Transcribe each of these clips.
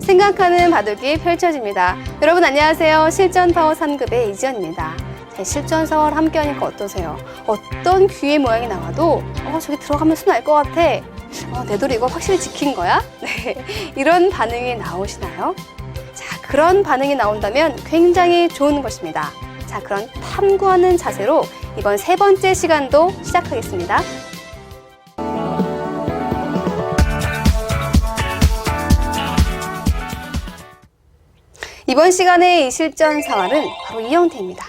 생각하는 바둑이 펼쳐집니다. 여러분 안녕하세요. 실전파워 3급의 이지연입니다. 실전사월 함께하니까 어떠세요? 어떤 귀의 모양이 나와도 저기 들어가면 순 알 것 같아. 내 돌이 이거 확실히 지킨 거야? 네, 이런 반응이 나오시나요? 자, 그런 반응이 나온다면 굉장히 좋은 것입니다. 자, 그런 탐구하는 자세로 이번 세 번째 시간도 시작하겠습니다. 이번 시간의 이 실전 사활은 바로 이 형태입니다.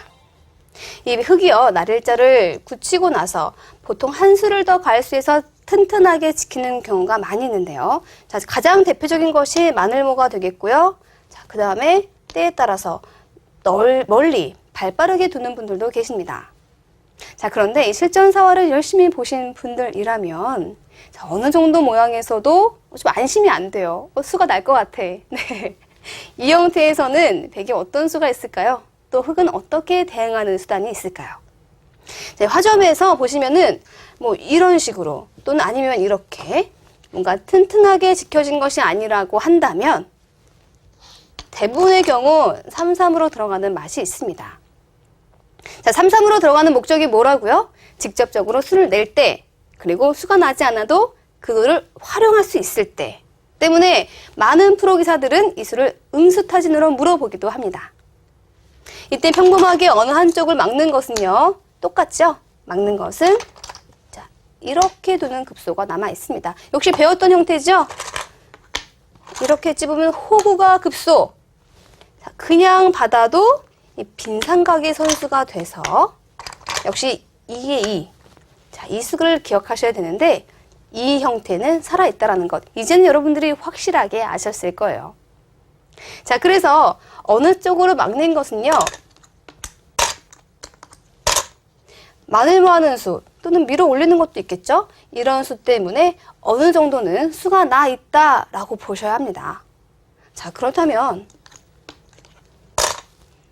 이 흙이요, 날일자를 굳히고 나서 보통 한 수를 더 갈수해서 튼튼하게 지키는 경우가 많이 있는데요. 자, 가장 대표적인 것이 마늘모가 되겠고요. 자, 그 다음에 때에 따라서 멀리 발빠르게 두는 분들도 계십니다. 자, 그런데 이 실전 사활을 열심히 보신 분들이라면 자, 어느 정도 모양에서도 좀 안심이 안 돼요. 수가 날 것 같아. 네. 이 형태에서는 백에 어떤 수가 있을까요? 또 흙은 어떻게 대응하는 수단이 있을까요? 자, 화점에서 보시면은 뭐 이런 식으로 또는 아니면 이렇게 뭔가 튼튼하게 지켜진 것이 아니라고 한다면 대부분의 경우 3-3으로 들어가는 맛이 있습니다. 자, 3-3으로 들어가는 목적이 뭐라고요? 직접적으로 수를 낼 때, 그리고 수가 나지 않아도 그거를 활용할 수 있을 때 때문에 많은 프로기사들은 이 수를 응수타진으로 물어보기도 합니다. 이때 평범하게 어느 한쪽을 막는 것은요, 똑같죠? 막는 것은 자, 이렇게 두는 급소가 남아 있습니다. 역시 배웠던 형태죠? 이렇게 찝으면 호구가 급소. 자, 그냥 받아도 이 빈삼각의 선수가 돼서 역시 2의 2. 자, 이 수를 기억하셔야 되는데 이 형태는 살아있다는 것. 이제는 여러분들이 확실하게 아셨을 거예요. 자, 그래서 어느 쪽으로 막는 것은요. 마늘모하는 수 또는 밀어 올리는 것도 있겠죠. 이런 수 때문에 어느 정도는 수가 나 있다라고 보셔야 합니다. 자, 그렇다면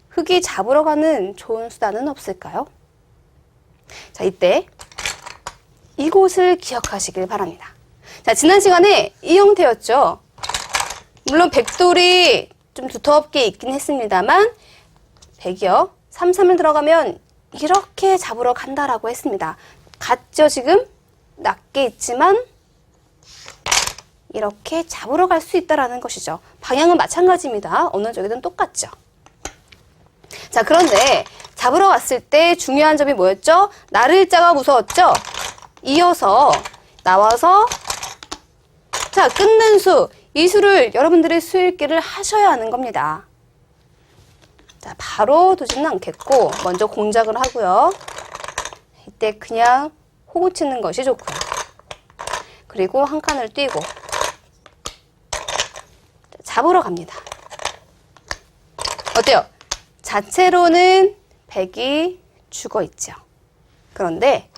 흙이 잡으러 가는 좋은 수단은 없을까요? 자, 이때 이곳을 기억하시길 바랍니다. 자, 지난 시간에 이 형태였죠. 물론 백돌이 좀 두텁게 있긴 했습니다만 백이요, 3-3을 들어가면 이렇게 잡으러 간다라고 했습니다. 같죠, 지금? 낮게 있지만 이렇게 잡으러 갈 수 있다라는 것이죠. 방향은 마찬가지입니다. 어느 쪽이든 똑같죠. 자, 그런데 잡으러 갔을 때 중요한 점이 뭐였죠? 날일자가 무서웠죠? 이어서 나와서 자, 끊는 수, 이 수를 여러분들이 수읽기를 하셔야 하는 겁니다. 자, 바로 두지는 않겠고 먼저 공작을 하고요. 이때 그냥 호구 치는 것이 좋고요. 그리고 한 칸을 띄고 잡으러 갑니다. 어때요? 자체로는 백이 죽어 있죠. 그런데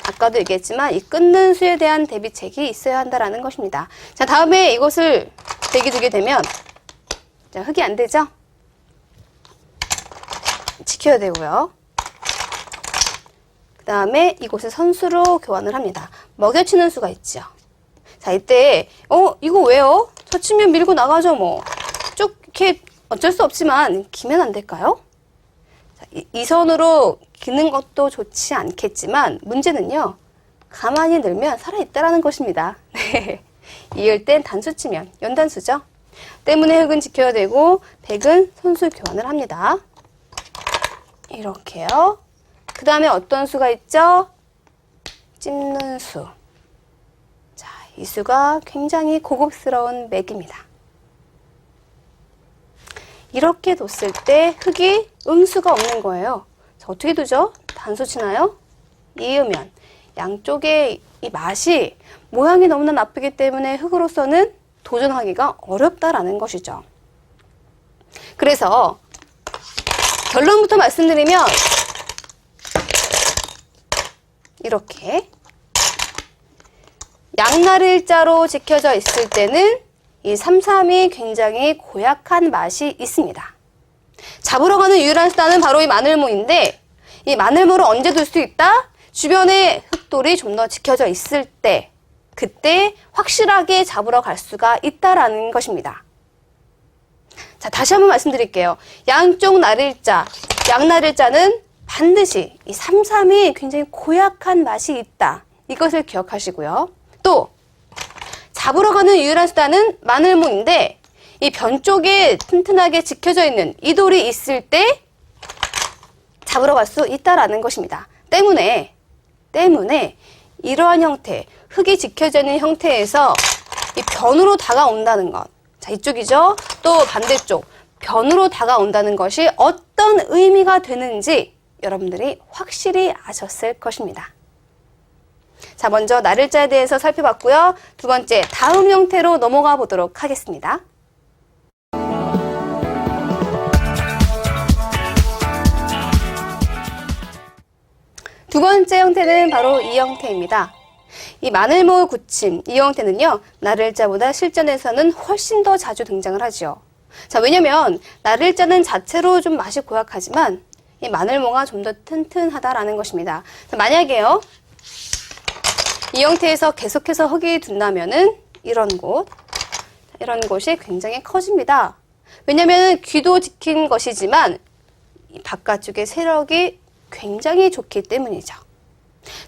아까도 얘기했지만 이 끊는 수에 대한 대비책이 있어야 한다는 것입니다. 자, 다음에 이것을 백이 두게 되면 자, 흙이 안 되죠? 지켜야 되고요. 그 다음에 이곳을 선수로 교환을 합니다. 먹여치는 수가 있죠. 자, 이때 이거 왜요? 저 치면 밀고 나가죠 뭐. 쭉 이렇게 어쩔 수 없지만 기면 안 될까요? 자, 이 선으로 기는 것도 좋지 않겠지만 문제는요, 가만히 늘면 살아있다라는 것입니다. 네. 이을 땐 단수 치면 연단수죠. 때문에 흙은 지켜야 되고 백은 선수 교환을 합니다. 이렇게요. 그 다음에 어떤 수가 있죠? 찝는 수. 자, 이 수가 굉장히 고급스러운 맥입니다. 이렇게 뒀을 때 흙이 응수가 없는 거예요. 자, 어떻게 두죠? 단수 치나요? 이으면 양쪽의 이 맛이 모양이 너무나 나쁘기 때문에 흙으로서는 도전하기가 어렵다라는 것이죠. 그래서 결론부터 말씀드리면 이렇게 양날일자로 지켜져 있을 때는 이 3-3이 굉장히 고약한 맛이 있습니다. 잡으러 가는 유일한 수단은 바로 이 마늘모인데 이 마늘모를 언제 둘 수 있다? 주변에 흙돌이 좀 더 지켜져 있을 때, 그때 확실하게 잡으러 갈 수가 있다라는 것입니다. 자, 다시 한번 말씀드릴게요. 양쪽 나릴자, 양나릴자는 반드시 이 삼삼이 굉장히 고약한 맛이 있다. 이것을 기억하시고요. 또 잡으러 가는 유일한 수단은 마늘모인데 이 변 쪽에 튼튼하게 지켜져 있는 이 돌이 있을 때 잡으러 갈 수 있다라는 것입니다. 때문에 이러한 형태, 흙이 지켜져 있는 형태에서 이 변으로 다가온다는 것. 자, 이쪽이죠. 또 반대쪽 변으로 다가온다는 것이 어떤 의미가 되는지 여러분들이 확실히 아셨을 것입니다. 자, 먼저 나를자에 대해서 살펴봤고요. 두 번째, 다음 형태로 넘어가 보도록 하겠습니다. 두 번째 형태는 바로 이 형태입니다. 이 마늘모 굳힘, 이 형태는요, 나를자보다 실전에서는 훨씬 더 자주 등장을 하죠. 자, 왜냐면 나를자는 자체로 좀 맛이 고약하지만 이 마늘모가 좀 더 튼튼하다라는 것입니다. 자, 만약에요, 이 형태에서 계속해서 흙이 둔다면은 이런 곳이 굉장히 커집니다. 왜냐면 귀도 지킨 것이지만 이 바깥쪽의 세력이 굉장히 좋기 때문이죠.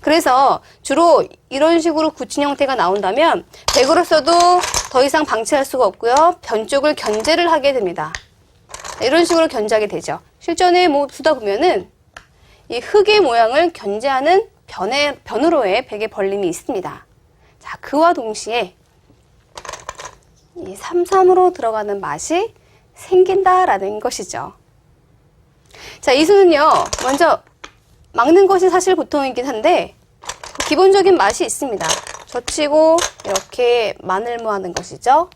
그래서 주로 이런 식으로 굳힌 형태가 나온다면 백으로서도 더 이상 방치할 수가 없고요. 변 쪽을 견제를 하게 됩니다. 이런 식으로 견제하게 되죠. 실전에 뭐 두다 보면은 이 흙의 모양을 견제하는 변으로의 백의 벌림이 있습니다. 자, 그와 동시에 이 삼삼으로 들어가는 맛이 생긴다라는 것이죠. 자, 이 수는요, 먼저 막는 것이 사실 보통이긴 한데 기본적인 맛이 있습니다. 젖히고 이렇게 마늘모 하는 것이죠.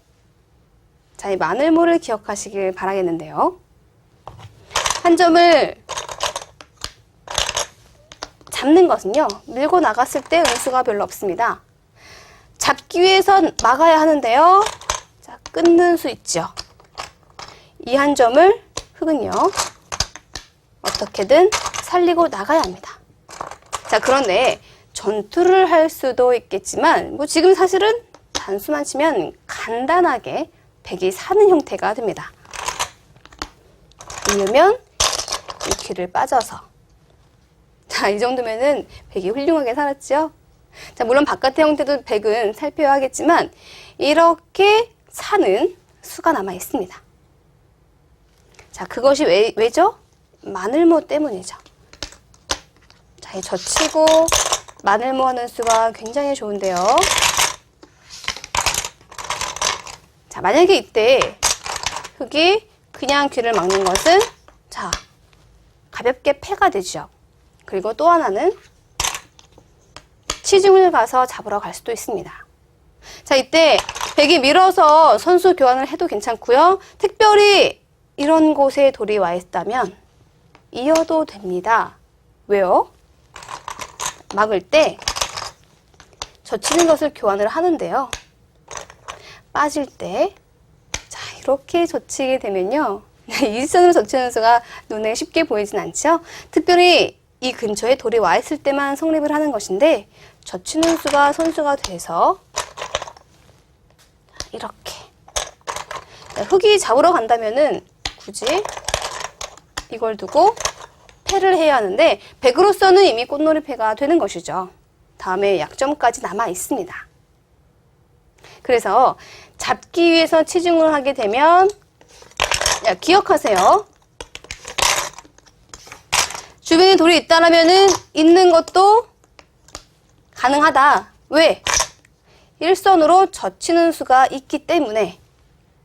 자, 이 마늘모를 기억하시길 바라겠는데요. 한 점을 잡는 것은요, 밀고 나갔을 때 응수가 별로 없습니다. 잡기 위해선 막아야 하는데요. 자, 끊는 수 있죠. 이 한 점을 흙은요, 어떻게든 살리고 나가야 합니다. 자, 그런데 전투를 할 수도 있겠지만 뭐 지금 사실은 단수만 치면 간단하게 백이 사는 형태가 됩니다. 이으면 이 귀를 빠져서, 자, 이 정도면은 백이 훌륭하게 살았죠. 자, 물론 바깥의 형태도 백은 살펴야 하겠지만 이렇게 사는 수가 남아 있습니다. 자, 그것이 왜죠? 마늘모 때문이죠. 자, 이 젖히고 마늘모 하는 수가 굉장히 좋은데요. 자, 만약에 이때 흙이 그냥 귀를 막는 것은, 자, 가볍게 패가 되죠. 그리고 또 하나는 치중을 가서 잡으러 갈 수도 있습니다. 자, 이때 백이 밀어서 선수 교환을 해도 괜찮고요. 특별히 이런 곳에 돌이 와 있다면 이어도 됩니다. 왜요? 막을 때 젖히는 것을 교환을 하는데요. 빠질 때, 자, 이렇게 젖히게 되면요, 일선으로 젖히는 수가 눈에 쉽게 보이진 않죠. 특별히 이 근처에 돌이 와 있을 때만 성립을 하는 것인데, 젖히는 수가 선수가 돼서 이렇게 흙이 잡으러 간다면은 굳이 이걸 두고 패를 해야 하는데, 백으로서는 이미 꽃놀이 패가 되는 것이죠. 다음에 약점까지 남아 있습니다. 그래서 잡기 위해서 치중을 하게 되면, 야, 기억하세요. 주변에 돌이 있다라면은 있는 것도 가능하다. 왜? 일선으로 젖히는 수가 있기 때문에.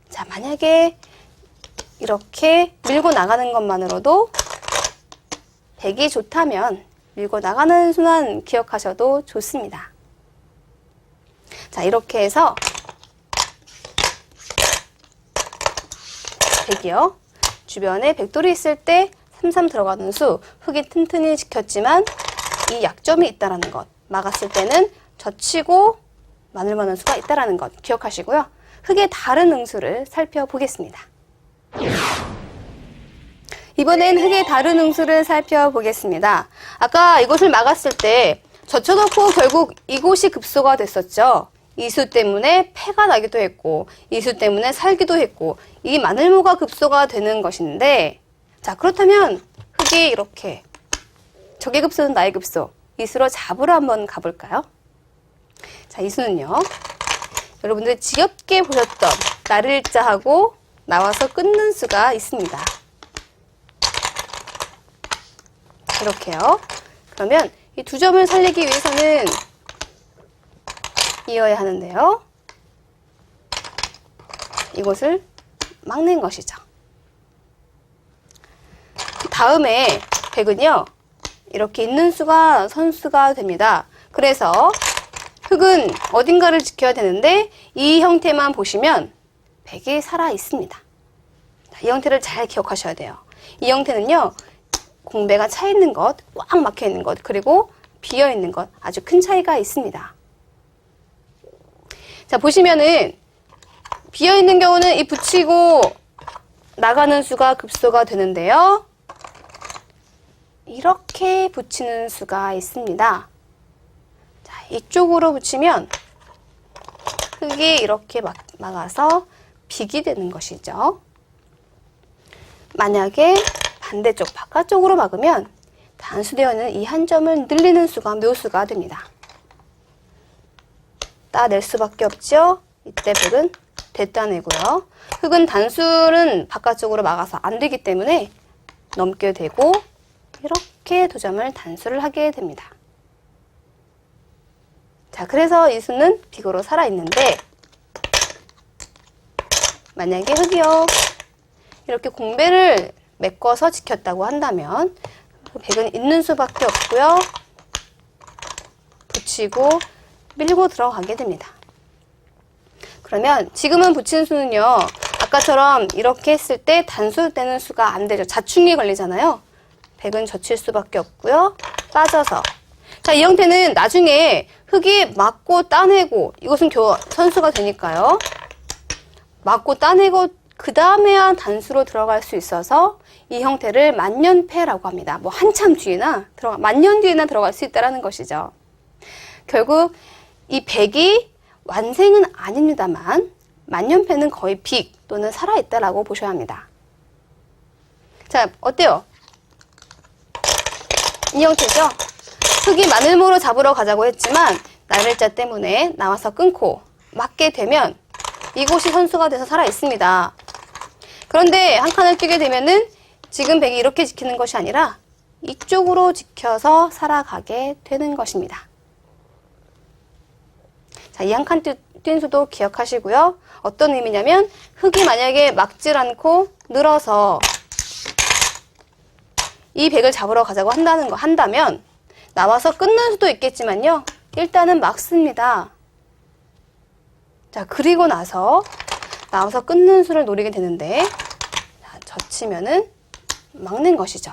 자, 만약에 이렇게 밀고 나가는 것만으로도 백이 좋다면 밀고 나가는 순환 기억하셔도 좋습니다. 자, 이렇게 해서 백이요, 주변에 백돌이 있을 때 삼삼 들어가는 수, 흙이 튼튼히 지켰지만 이 약점이 있다는 것, 막았을 때는 젖히고 마늘만한 수가 있다는 것 기억하시고요. 흙의 다른 응수를 살펴보겠습니다. 이번엔 흙의 다른 응수를 살펴보겠습니다. 아까 이곳을 막았을 때 젖혀놓고 결국 이곳이 급소가 됐었죠. 이수 때문에 폐가 나기도 했고 이수 때문에 살기도 했고 이 마늘모가 급소가 되는 것인데 자 그렇다면 흙이 이렇게 적의 급소는 나의 급소 이수로 잡으러 한번 가볼까요? 자 이수는요 여러분들 지겹게 보셨던 나를자하고 나와서 끊는 수가 있습니다. 이렇게요. 그러면 이 두 점을 살리기 위해서는 이어야 하는데요. 이곳을 막는 것이죠. 다음에 백은요. 이렇게 있는 수가 선수가 됩니다. 그래서 흙은 어딘가를 지켜야 되는데 이 형태만 보시면 백이 살아 있습니다. 이 형태를 잘 기억하셔야 돼요. 이 형태는요. 공배가 차 있는 것, 꽉 막혀 있는 것, 그리고 비어 있는 것 아주 큰 차이가 있습니다. 자 보시면은 비어 있는 경우는 이 붙이고 나가는 수가 급소가 되는데요. 이렇게 붙이는 수가 있습니다. 자, 이쪽으로 붙이면 흙이 이렇게 막아서 빅이 되는 것이죠. 만약에 반대쪽 바깥쪽으로 막으면 단수되어 있는 이 한 점을 늘리는 수가 묘수가 됩니다. 따낼 수밖에 없죠. 이때 백은 되따내고요. 흙은 단수는 바깥쪽으로 막아서 안 되기 때문에 넘게 되고 이렇게 두 점을 단수를 하게 됩니다. 자, 그래서 이 수는 빅으로 살아있는데 만약에 흙이요. 이렇게 공배를 메꿔서 지켰다고 한다면 백은 있는 수밖에 없고요. 붙이고 밀고 들어가게 됩니다. 그러면 지금은 붙인 수는요. 아까처럼 이렇게 했을 때 단수되는 수가 안 되죠. 자충이 걸리잖아요. 백은 젖힐 수밖에 없고요. 빠져서. 자, 이 형태는 나중에 흙이 막고 따내고 이것은 선수가 되니까요. 막고 따내고 그 다음에야 단수로 들어갈 수 있어서 이 형태를 만년패라고 합니다. 뭐 한참 뒤에나 만년 뒤에나 들어갈 수 있다는 것이죠. 결국 이 백이 완생은 아닙니다만 만년패는 거의 빅 또는 살아있다라고 보셔야 합니다. 자, 어때요? 이 형태죠? 흙이 마늘모로 잡으러 가자고 했지만 나를자 때문에 나와서 끊고 맞게 되면 이곳이 선수가 돼서 살아있습니다. 그런데 한 칸을 뛰게 되면은 지금 백이 이렇게 지키는 것이 아니라 이쪽으로 지켜서 살아가게 되는 것입니다. 자, 이 한 칸 뛴 수도 기억하시고요. 어떤 의미냐면 흙이 만약에 막질 않고 늘어서 이 백을 잡으러 가자고 한다면 나와서 끊는 수도 있겠지만요. 일단은 막습니다. 자, 그리고 나서 나와서 끊는 수를 노리게 되는데 자, 젖히면은 막는 것이죠.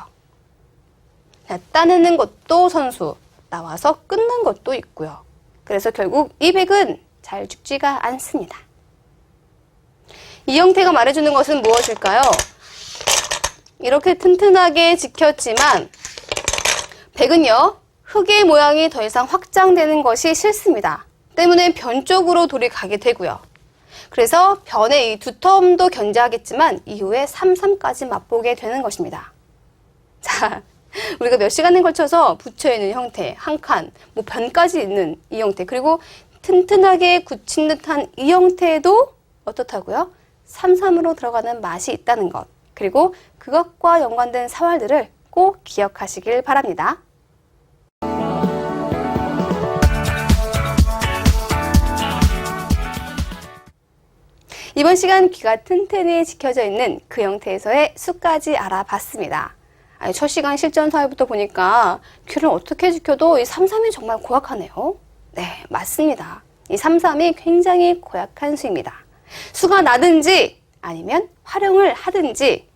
자, 따내는 것도 선수, 나와서 끊는 것도 있고요. 그래서 결국 이 백은 잘 죽지가 않습니다. 이 형태가 말해주는 것은 무엇일까요? 이렇게 튼튼하게 지켰지만 백은요. 흙의 모양이 더 이상 확장되는 것이 싫습니다. 때문에 변 쪽으로 돌이 가게 되고요. 그래서 변의 이 두텀도 견제하겠지만 이후에 삼삼까지 맛보게 되는 것입니다. 자, 우리가 몇 시간에 걸쳐서 붙여있는 형태, 한 칸, 뭐 변까지 있는 이 형태, 그리고 튼튼하게 굳힌 듯한 이 형태도 어떻다고요? 삼삼으로 들어가는 맛이 있다는 것, 그리고 그것과 연관된 사활들을 꼭 기억하시길 바랍니다. 이번 시간 귀가 튼튼히 지켜져 있는 그 형태에서의 수까지 알아봤습니다. 첫 시간 실전 사회부터 보니까 귀를 어떻게 지켜도 이 삼삼이 정말 고약하네요. 네, 맞습니다. 이 삼삼이 굉장히 고약한 수입니다. 수가 나든지 아니면 활용을 하든지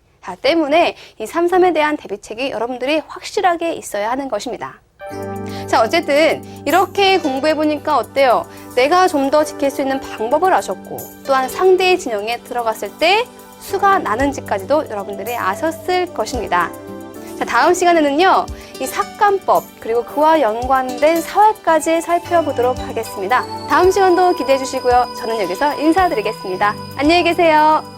때문에 이 삼삼에 대한 대비책이 여러분들이 확실하게 있어야 하는 것입니다. 자, 어쨌든 이렇게 공부해보니까 어때요? 내가 좀 더 지킬 수 있는 방법을 아셨고 또한 상대의 진영에 들어갔을 때 수가 나는지까지도 여러분들이 아셨을 것입니다. 자, 다음 시간에는요. 이 삭감법 그리고 그와 연관된 사활까지 살펴보도록 하겠습니다. 다음 시간도 기대해 주시고요. 저는 여기서 인사드리겠습니다. 안녕히 계세요.